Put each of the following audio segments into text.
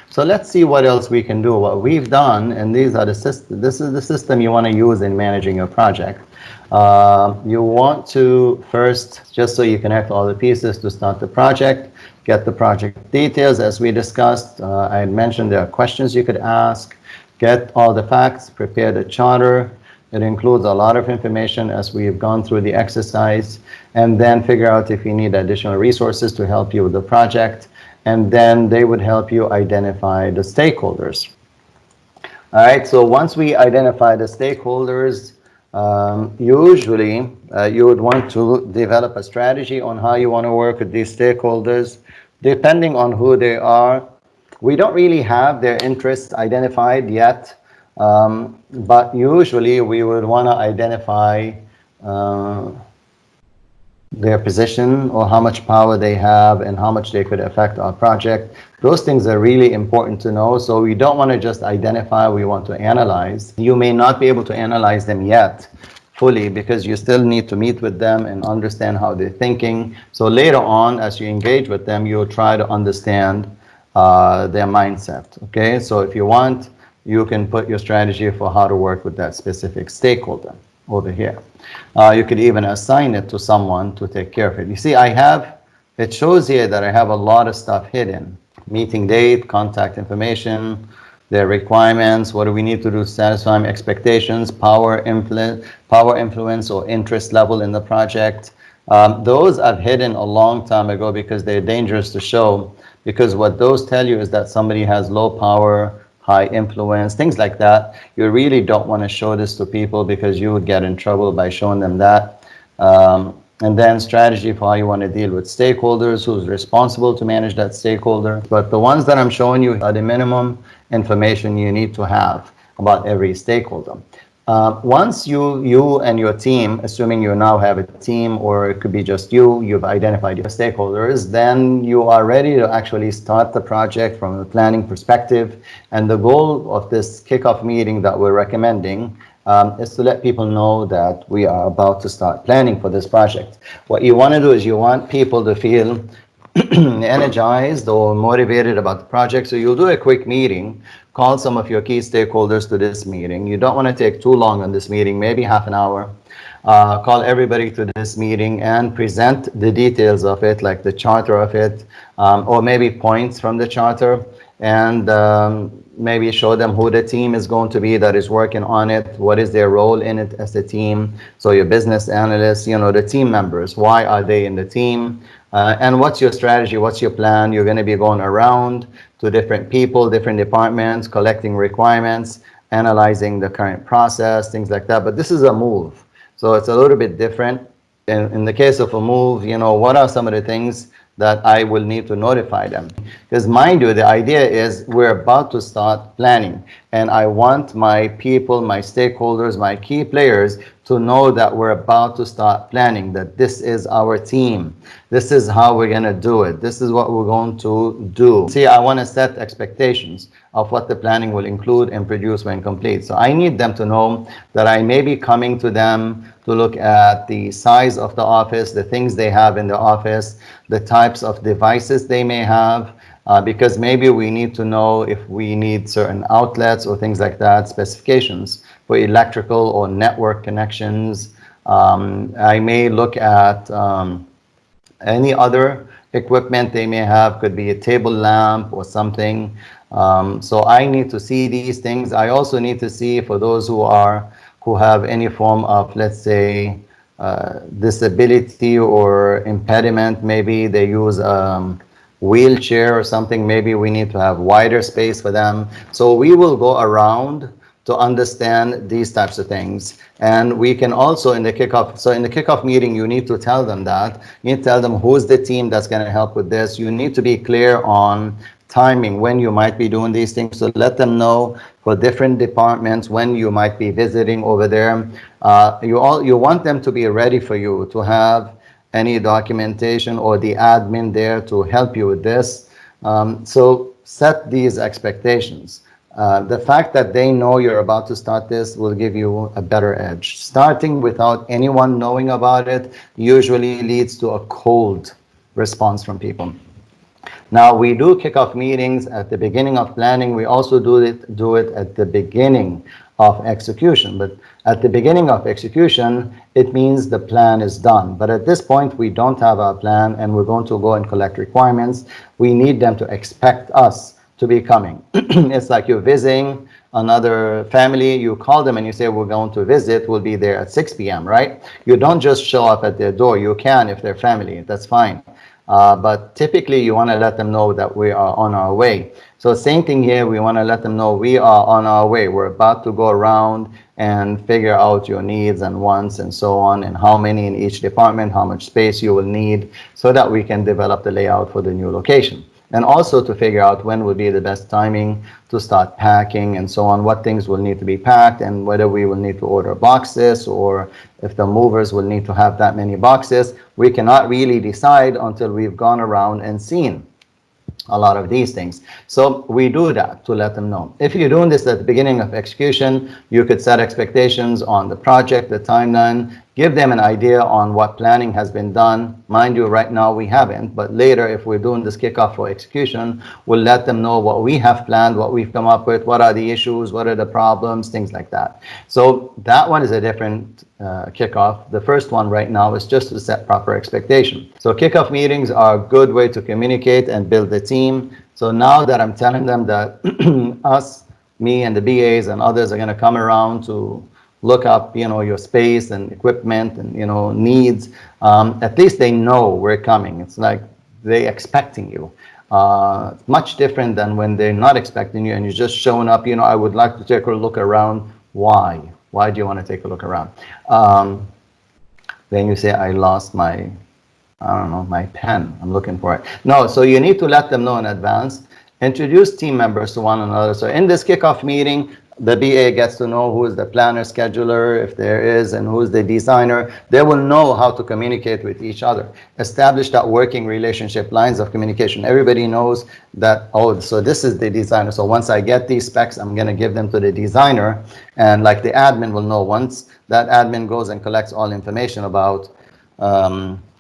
So let's see what else we can do. What we've done, and these are the this is the system you want to use in managing your project. You want to first, just so you connect all the pieces to start the project, get the project details as we discussed. I had mentioned there are questions you could ask, get all the facts, prepare the charter. It includes a lot of information as we've gone through the exercise, and then figure out if you need additional resources to help you with the project. And then they would help you identify the stakeholders. All right, so once we identify the stakeholders, usually you would want to develop a strategy on how you want to work with these stakeholders, depending on who they are. We don't really have their interests identified yet, but usually we would want to identify their position or how much power they have and how much they could affect our project. Those things are really important to know. So we don't want to just identify, we want to analyze. You may not be able to analyze them yet fully because you still need to meet with them and understand how they're thinking. So later on, as you engage with them, you'll try to understand their mindset. Okay, so if you want, you can put your strategy for how to work with that specific stakeholder over here. You could even assign it to someone to take care of it. You see, it shows here that I have a lot of stuff hidden. Meeting date, contact information, their requirements, what do we need to do to satisfy expectations, power influence or interest level in the project. Those I've hidden a long time ago because they're dangerous to show, because what those tell you is that somebody has low power, high influence, things like that. You really don't want to show this to people because you would get in trouble by showing them that. And then strategy for how you want to deal with stakeholders, who's responsible to manage that stakeholder. But the ones that I'm showing you are the minimum information you need to have about every stakeholder. Once you and your team, assuming you now have a team or it could be just you've identified your stakeholders, then you are ready to actually start the project from a planning perspective. And the goal of this kickoff meeting that we're recommending is to let people know that we are about to start planning for this project. What you want to do is you want people to feel energized or motivated about the project. So you'll do a quick meeting, call some of your key stakeholders to this meeting. You don't want to take too long on this meeting, maybe half an hour. Call everybody to this meeting and present the details of it, like the charter of it, or maybe points from the charter, and maybe show them who the team is going to be that is working on it, what is their role in it as a team. So your business analysts, the team members, why are they in the team? And what's your strategy? What's your plan? You're going to be going around to different people, different departments, collecting requirements, analyzing the current process, things like that. But this is a move. So it's a little bit different. In the case of a move, what are some of the things that I will need to notify them? Because mind you, the idea is we're about to start planning. And I want my people, my stakeholders, my key players to know that we're about to start planning, that this is our team. This is how we're going to do it. This is what we're going to do. See, I want to set expectations of what the planning will include and produce when complete. So I need them to know that I may be coming to them to look at the size of the office, the things they have in the office, the types of devices they may have, because maybe we need to know if we need certain outlets or things like that, specifications for electrical or network connections. I may look at any other equipment they may have, could be a table lamp or something. So I need to see these things. I also need to see for those who have any form of, let's say, disability or impediment. Maybe they use wheelchair or something. Maybe we need to have wider space for them. So we will go around to understand these types of things. And we can also in the kickoff, so in the kickoff meeting, you need to tell them that. You need to tell them who's the team that's going to help with this. You need to be clear on timing, when you might be doing these things. So let them know for different departments when you might be visiting over there. You want them to be ready for you, to have any documentation or the admin there to help you with this. So set these expectations. The fact that they know you're about to start this will give you a better edge. Starting without anyone knowing about it usually leads to a cold response from people. Now, we do kickoff meetings at the beginning of planning. We also do it at the beginning of execution. But at the beginning of execution, it means the plan is done. But at this point, we don't have our plan, and we're going to go and collect requirements. We need them to expect us to be coming. It's like you're visiting another family, you call them and you say, we're going to visit, we'll be there at 6 p.m., right? You don't just show up at their door. You can if they're family, that's fine. But typically you want to let them know that we are on our way. So same thing here, we want to let them know we are on our way. We're about to go around and figure out your needs and wants and so on, and how many in each department, how much space you will need, so that we can develop the layout for the new location. And also to figure out when would be the best timing to start packing and so on, what things will need to be packed, and whether we will need to order boxes, or if the movers will need to have that many boxes. We cannot really decide until we've gone around and seen a lot of these things. So we do that to let them know. If you're doing this at the beginning of execution, you could set expectations on the project, the timeline, give them an idea on what planning has been done. Mind you, right now we haven't, but later if we're doing this kickoff for execution, we'll let them know what we have planned, what we've come up with, what are the issues, what are the problems, things like that. So that one is a different kickoff. The first one right now is just to set proper expectation. So kickoff meetings are a good way to communicate and build the team. So now that I'm telling them that us, me and the BAs and others are going to come around to look up, your space and equipment and, needs, at least they know we're coming. It's like they're expecting you. Much different than when they're not expecting you and you're just showing up, I would like to take a look around. Why? Why do you want to take a look around? Then you say, I lost my, my pen. I'm looking for it. No, so you need to let them know in advance. Introduce team members to one another. So in this kickoff meeting, the BA gets to know who is the planner, scheduler, if there is, and who's the designer. They will know how to communicate with each other. Establish that working relationship, lines of communication. Everybody knows that, oh, so this is the designer. So once I get these specs, I'm going to give them to the designer. And like the admin will know, once that admin goes and collects all information about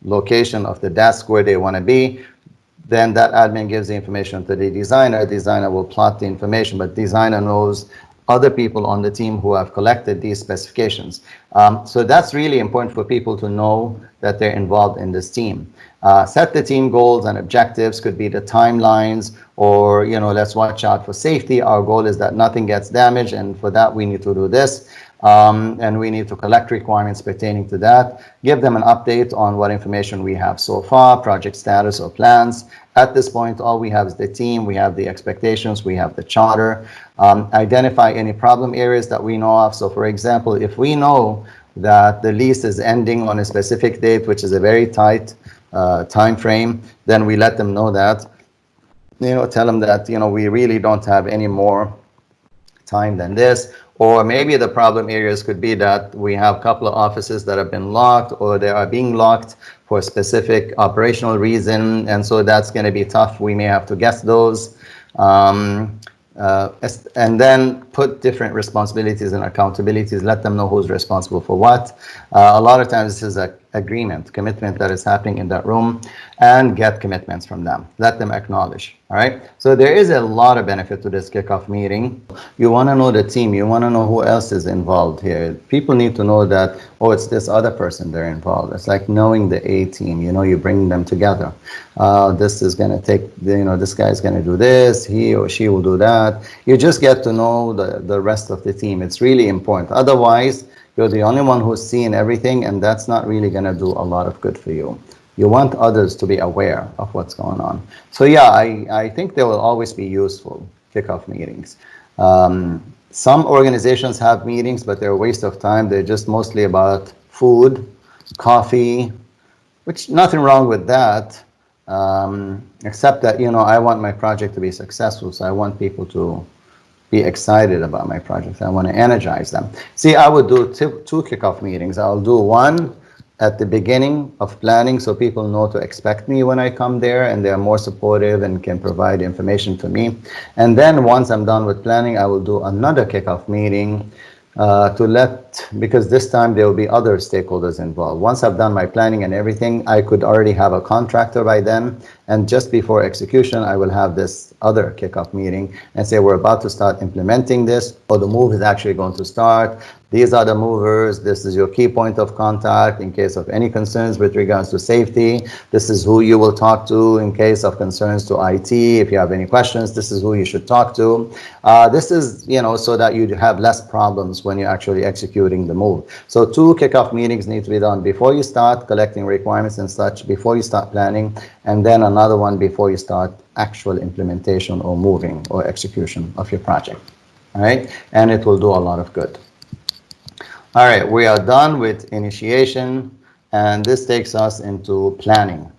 location of the desk, where they want to be, then that admin gives the information to the designer. Designer will plot the information, but designer knows other people on the team who have collected these specifications. So that's really important for people to know that they're involved in this team. Set the team goals and objectives, could be the timelines, or, let's watch out for safety. Our goal is that nothing gets damaged, and for that we need to do this. And we need to collect requirements pertaining to that. Give them an update on what information we have so far, project status or plans. At this point, all we have is the team, we have the expectations, we have the charter. Identify any problem areas that we know of. So for example, if we know that the lease is ending on a specific date, which is a very tight time frame, then we let them know that, tell them that, we really don't have any more time than this. Or maybe the problem areas could be that we have a couple of offices that have been locked, or they are being locked for a specific operational reason, and so that's going to be tough. We may have to guess those. And then put different responsibilities and accountabilities, let them know who's responsible for what. A lot of times this is an agreement, commitment that is happening in that room, and get commitments from them. Let them acknowledge, all right? So there is a lot of benefit to this kickoff meeting. You want to know the team. You want to know who else is involved here. People need to know that, oh, it's this other person they're involved. It's like knowing the A team, you bring them together. This is going to take, this guy's going to do this, he or she will do that. You just get to know the rest of the team. It's really important. Otherwise, you're the only one who's seeing everything, and that's not really going to do a lot of good for you. You want others to be aware of what's going on. So yeah, I think they will always be useful, kickoff meetings. Some organizations have meetings, but they're a waste of time. They're just mostly about food, coffee, which nothing wrong with that, except that, I want my project to be successful, so I want people to be excited about my project. I want to energize them. See, I would do two kickoff meetings. I'll do one at the beginning of planning, so people know to expect me when I come there, and they're more supportive and can provide information to me. And then once I'm done with planning, I will do another kickoff meeting because this time there will be other stakeholders involved. Once I've done my planning and everything, I could already have a contractor by then, And just before execution, I will have this other kickoff meeting and say, we're about to start implementing this, or the move is actually going to start. These are the movers. This is your key point of contact in case of any concerns with regards to safety. This is who you will talk to in case of concerns to IT. If you have any questions, this is who you should talk to. This is, you know, so that you have less problems when you're actually executing the move. So 2 kickoff meetings need to be done before you start collecting requirements and such, before you start planning, and then another one before you start actual implementation or moving or execution of your project. All right, and it will do a lot of good. All right, we are done with initiation, and this takes us into planning.